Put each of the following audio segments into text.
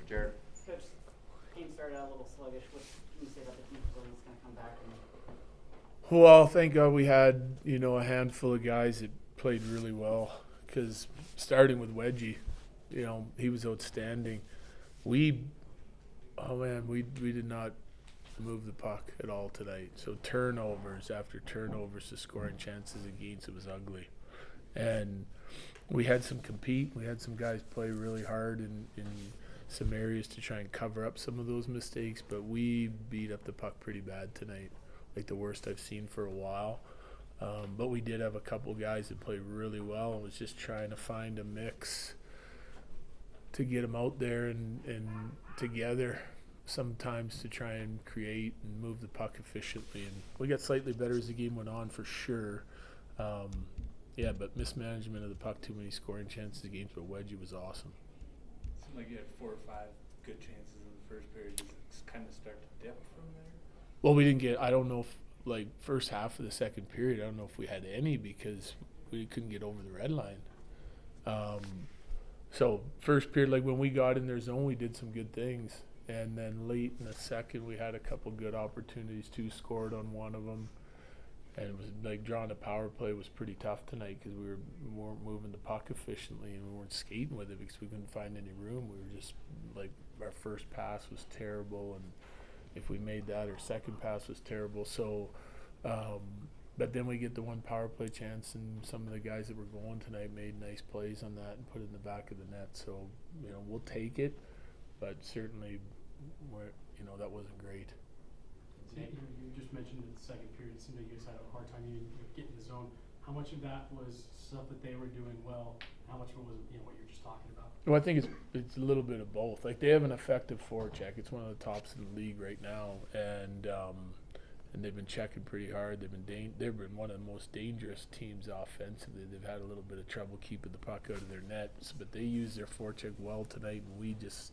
Jared. Coach, game started out a little sluggish. What can you say about the team feeling it's going to come back? Well, thank God we had, a handful of guys that played really well. Because starting with Wedgie, he was outstanding. We did not move the puck at all tonight. So turnovers after turnovers, the scoring chances against, it was ugly. And we had some compete. We had some guys play really hard in some areas to try and cover up some of those mistakes. But we beat up the puck pretty bad tonight, like the worst I've seen for a while. But we did have a couple guys that played really well. It was just trying to find a mix to get them out there and together sometimes to try and create and move the puck efficiently. And we got slightly better as the game went on for sure. But mismanagement of the puck, too many scoring chances games, but Wedgie was awesome. It seemed like you had 4 or 5 good chances in the first period. Does it kind of start to dip from there? Well, we didn't get, I don't know if, first half of the second period, I don't know if we had any because we couldn't get over the red line. So first period, when we got in their zone, we did some good things. And then late in the second, we had a couple good opportunities. 2 scored on one of them. And it was drawing a power play was pretty tough tonight because we weren't moving the puck efficiently and we weren't skating with it because we couldn't find any room. We were just our first pass was terrible, and if we made that, our second pass was terrible. So, but then we get the one power play chance, and some of the guys that were going tonight made nice plays on that and put it in the back of the net. So, we'll take it, but certainly, that wasn't great. You just mentioned in the second period, it seemed like you guys had a hard time even getting in the zone. How much of that was stuff that they were doing well? How much of it was what you were just talking about? Well, I think it's a little bit of both. They have an effective forecheck. It's one of the tops in the league right now, and they've been checking pretty hard. They've been one of the most dangerous teams offensively. They've had a little bit of trouble keeping the puck out of their nets, but they used their forecheck well tonight, and we just.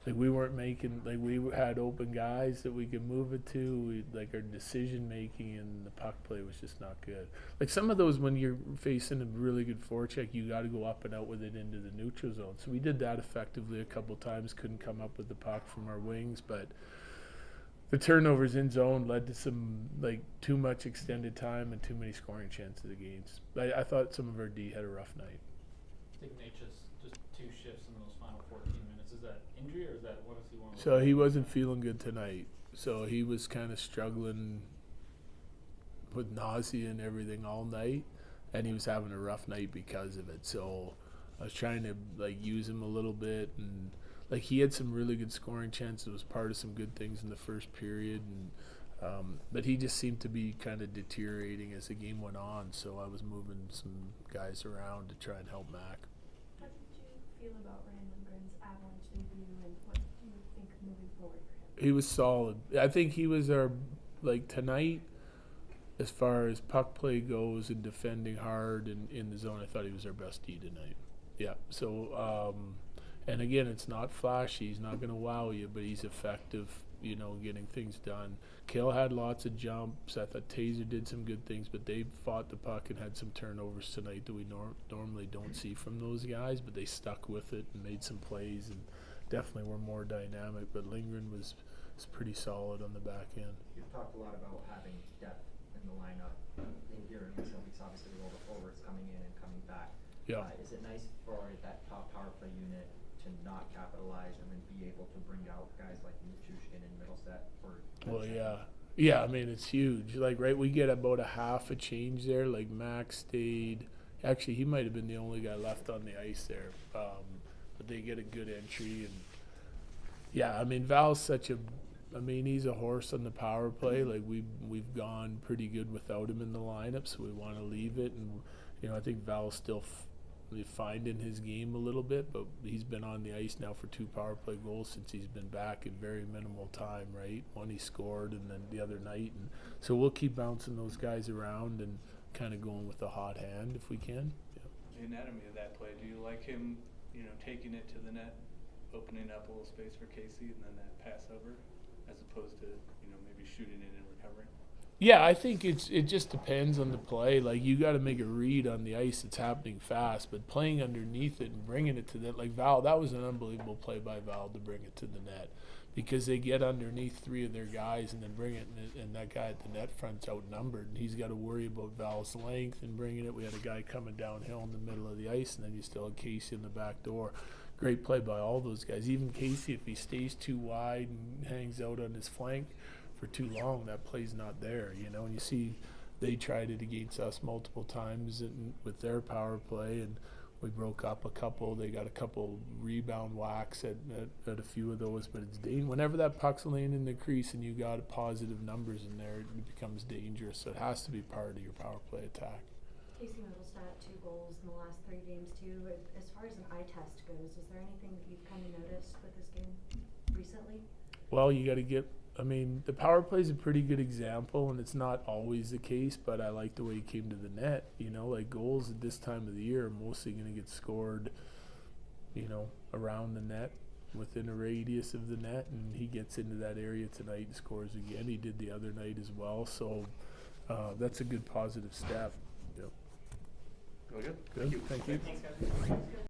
We weren't making, we had open guys that we could move it to. Our decision making and the puck play was just not good. Some of those, when you're facing a really good forecheck, you got to go up and out with it into the neutral zone. So we did that effectively a couple times. Couldn't come up with the puck from our wings, but the turnovers in zone led to some too much extended time and too many scoring chances against. I thought some of our D had a rough night. I think Nate just 2 shifts in those final 14 minutes. Is that injury or is that what is he want? So he wasn't feeling good tonight. So he was kind of struggling with nausea and everything all night, and he was having a rough night because of it. So I was trying to use him a little bit, and he had some really good scoring chances. It was part of some good things in the first period, and but he just seemed to be kind of deteriorating as the game went on. So I was moving some guys around to try and help Mac. How did you feel about Rand Lindgren's Avalanche debut, and what do you think moving forward for him? He was solid. I think he was our tonight, as far as puck play goes and defending hard and in the zone. I thought he was our best D tonight. Yeah. So and again, it's not flashy. He's not going to wow you, but he's effective. Getting things done. Kale had lots of jumps. I thought Taser did some good things, but they fought the puck and had some turnovers tonight that we normally don't see from those guys, but they stuck with it and made some plays and definitely were more dynamic. But Lindgren was pretty solid on the back end. You've talked a lot about having depth in the lineup in here in recent weeks. Obviously, with all the forwards coming in and coming back. Yeah. Is it nice for that top power play unit to not capitalize and then be able to bring out guys like Nichushkin and Middleset for? Well, yeah. I mean, it's huge. Right, we get about a half a change there. Max stayed. Actually, he might have been the only guy left on the ice there. But they get a good entry, and yeah, I mean, Val's he's a horse on the power play. We've gone pretty good without him in the lineup, so we want to leave it. And I think Val's still finding his game a little bit, but he's been on the ice now for 2 power play goals since he's been back in very minimal time, right? One he scored and then the other night, and so we'll keep bouncing those guys around and kind of going with a hot hand if we can. Yeah. The anatomy of that play, do you like him, taking it to the net, opening up a little space for Casey and then that pass over, as opposed to, maybe shooting it and recovering? Yeah, I think it just depends on the play. Like you got to make a read on the ice. It's happening fast, but playing underneath it and bringing it to the like Val, that was an unbelievable play by Val to bring it to the net, because they get underneath three of their guys and then bring it, and that guy at the net front's outnumbered, and he's got to worry about Val's length and bringing it. We had a guy coming downhill in the middle of the ice, and then you still had Casey in the back door. Great play by all those guys. Even Casey, if he stays too wide and hangs out on his flank for too long, that play's not there, you know. And you see they tried it against us multiple times with their power play, and we broke up a couple. They got a couple rebound whacks at a few of those, but it's whenever that puck's laying in the crease and you got positive numbers in there, it becomes dangerous. So it has to be part of your power play attack. Casey Middlestat, 2 goals in the last 3 games too. As far as an eye test goes, is there anything that you've kind of noticed with this game recently? Well, you got to get. I mean, the power play is a pretty good example, and it's not always the case, but I like the way he came to the net. You know, like goals at this time of the year are mostly going to get scored, you know, around the net, within a radius of the net, and he gets into that area tonight and scores again. He did the other night as well, so that's a good positive step. Yep. Really good. Good. Thank you. Thanks, guys.